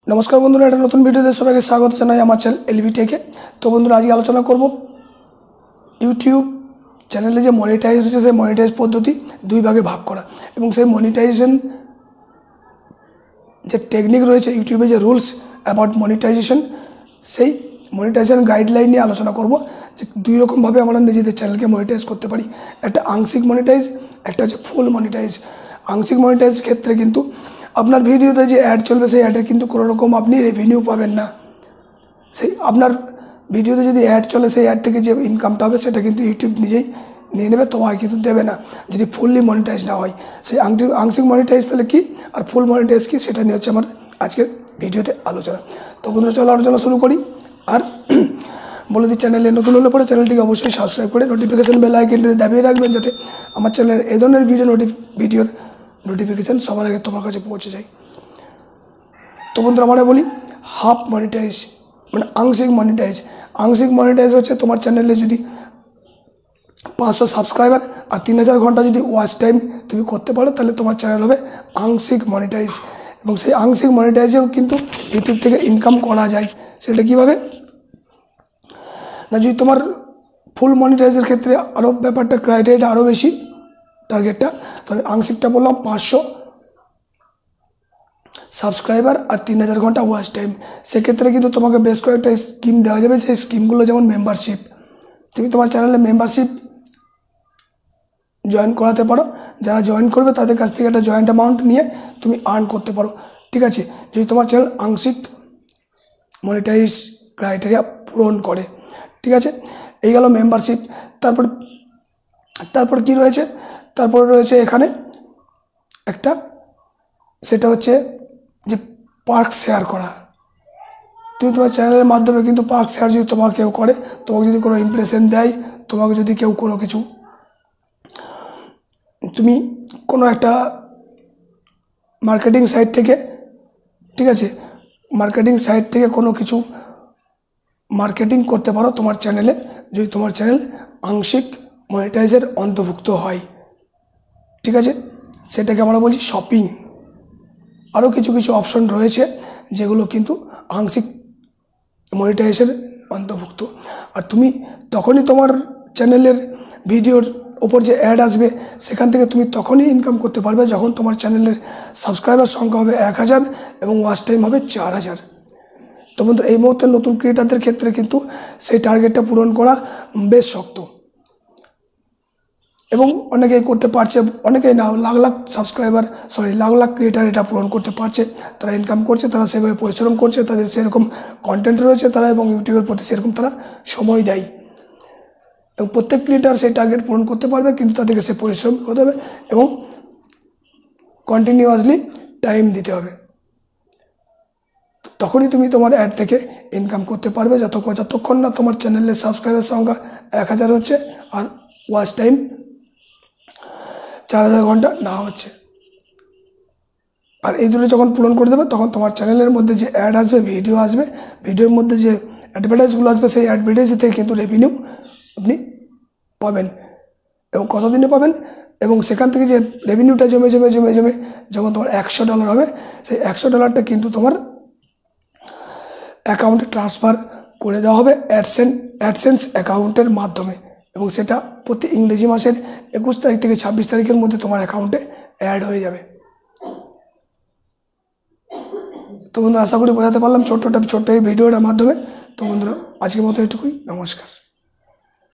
नमस्कार बंधुरा एक नतून भिडियोते सबाइके स्वागत जानाई आमार चैनल एलबी टेके। तो बंधुरा आज आलोचना करब यूट्यूब चैनेले जो मनिटाइज रयेछे सेई मनिटाइज पद्धति दुई भागे भाग करा एबं सेई मनिटाइजेशन जो टेक्निक रयेछे यूट्यूबे जो रुल्स अबाउट मनिटाइजेशन सेई मनिटाइजेशन गाइडलाइन निये आलोचना करब जे दुई रकम भावे आमरा निजेदेर चैनलके मनिटाइज करते पारी। एकटा आंशिक मनिटाइज, एकटा हच्छे फुल मनिटाइज। आंशिक मनिटाइज क्षेत्रे किन्तु আপনার ভিডিওতে যে অ্যাড চলবে সেই অ্যাডের কিন্তু কোনো রকম আপনি রেভিনিউ পাবেন না। সেই আপনার ভিডিওতে যদি অ্যাড চলে সেই অ্যাড থেকে যে ইনকামটা হবে সেটা কিন্তু ইউটিউব নিজেই নিয়ে নেবে, তোমাকে কিন্তু দেবে না যদি ফুললি মনিটাইজ না হয়। সেই আংশিক মনিটাইজ তাহলে কি আর ফুল মনিটাইজ কি সেটা নিয়ে হচ্ছে আমার আজকের ভিডিওতে আলোচনা। তো বন্ধুরা চলো আলোচনা শুরু করি। আর বলে দিই চ্যানেলে নতুন হলে পরে চ্যানেলটিকে অবশ্যই সাবস্ক্রাইব করে নোটিফিকেশন বেল আইকনটি দাবিয়ে রাখবেন যাতে আমার চ্যানেলের এই ধরনের ভিডিওর নোটিফিकेशन सबार आगे तुम्हार काছে पहुँचे जाए। तो बंधुरा आमरा बोली हाफ मनिटाइज मैं आंशिक मनिटाइज। आंशिक मनिटाइज होच्छे तुम्हार चैनेले यदि 500 सबस्क्राइबार और 3000 घंटा यदि वाच टाइम तुम करते पारो ताहले तुम्हार चैनल होबे आंशिक मनिटाइज। एबं सेई आंशिक मनिटाइजेও কিন্তু यूट्यूब থেকে इनकाम करा যায়। সেটা কিভাবে না, যদি তোমার ফুল মনিটাইজের ক্ষেত্রে আরও ব্যাপারটা ক্রাইটেরিয়া আরও বেশি टार्गेटा तब आंशिकटा बोललाम 500 सबस्क्राइबार और 3000 घंटा वाच टाइम। से क्षेत्रे किन्तु तुम्हें बेश कयेकटा स्कीम देওয়া যাবে। সেই स्कीमगुलो जेमन मेम्बारशिप, তুমি তোমার চ্যানেলে मेम्बारशिप जয়েন कराते पारो। যারা জয়েন করবে তাদের কাছ থেকে একটা জয়েন্ট অ্যামাউন্ট নিয়ে তুমি আর্ন করতে পারো। ঠিক আছে, যদি তোমার চ্যানেল আংশিক মনিটাইজ ক্রাইটেরিয়া পূরণ করে। ঠিক আছে, এই গেল মেম্বারশিপ। তারপর কি রয়েছে, তারপরে রয়েছে এখানে একটা, সেটা হচ্ছে যে পার্ক শেয়ার করা। তুমি তোমার চ্যানেলের মাধ্যমে কিন্তু পার্ক শেয়ার যদি তোমাকে কেউ করে, তোমাকে যদি কোনো ইমপ্রেশন দেয়, তোমাকে যদি কেউ কোনো কিছু, তুমি কোনো একটা মার্কেটিং সাইট থেকে, ঠিক আছে, মার্কেটিং সাইট থেকে কোনো কিছু মার্কেটিং করতে পারো তোমার চ্যানেলে, যদি তোমার চ্যানেল আংশিক মনিটাইজের অন্তর্ভুক্ত হয়। ঠিক আছে, সেটাকে আমরা বলছি শপিং। আরও কিছু কিছু অপশন রয়েছে যেগুলো কিন্তু আংশিক মনিটাইজের অন্তর্ভুক্ত। আর তুমি তখনই তোমার চ্যানেলের ভিডিওর ওপর যে অ্যাড আসবে সেখান থেকে তুমি তখনই ইনকাম করতে পারবে যখন তোমার চ্যানেলের সাবস্ক্রাইবার সংখ্যা হবে 1000 এবং ওয়াচ টাইম হবে 4000। তো বন্ধুরা এই মুহূর্তে নতুন ক্রিয়েটারদের ক্ষেত্রে কিন্তু সেই টার্গেটটা পূরণ করা বেশ শক্ত এবং অনেকেই করতে পারছে, অনেকেই না, লাখ লাখ সাবস্ক্রাইবার লাখ লাখ ক্রিয়েটার এটা পূরণ করতে পারছে। তারা ইনকাম করছে, তারা সেভাবে পরিশ্রম করছে, তাদের সেরকম কন্টেন্ট রয়েছে তারা, এবং ইউটিউবের প্রতি সেরকম তারা সময় দেয়। এবং প্রত্যেক ক্রিয়েটার সেই টার্গেট পূরণ করতে পারবে, কিন্তু তাদেরকে সে পরিশ্রম করতে হবে এবং কন্টিনিউয়াসলি টাইম দিতে হবে। তখনই তুমি তোমার অ্যাড থেকে ইনকাম করতে পারবে, যতক্ষণ না তোমার চ্যানেলের সাবস্ক্রাইবার সংখ্যা 1000 হচ্ছে আর ওয়াচ টাইম 4000 ঘন্টা না হচ্ছে। আর এই দুটো যখন পূরণ করে দেবে তখন তোমার চ্যানেলের মধ্যে যে অ্যাড আসবে, ভিডিও আসবে, ভিডিওর মধ্যে যে অ্যাডভার্টাইজগুলো আসবে সেই অ্যাডভার্টাইজ থেকে কিন্তু রেভিনিউ আপনি পাবেন। এবং কতদিনে পাবেন, এবং সেখান থেকে যে রেভিনিউটা জমে জমে জমে জমে যখন তোমার $100 হবে, সেই $100টা কিন্তু তোমার অ্যাকাউন্টে ট্রান্সফার করে দেওয়া হবে অ্যাডসেন্স অ্যাকাউন্টের মাধ্যমে, এবং সেটা প্রতি ইংরেজি মাসের 21 তারিখ থেকে 26 তারিখের মধ্যে তোমার অ্যাকাউন্টে অ্যাড হয়ে যাবে। তো বন্ধুরা আশা করি বোঝাতে পারলাম ছোট্ট এই ভিডিওটার মাধ্যমে। তো বন্ধুরা আজকের মতো এটুকুই, নমস্কার।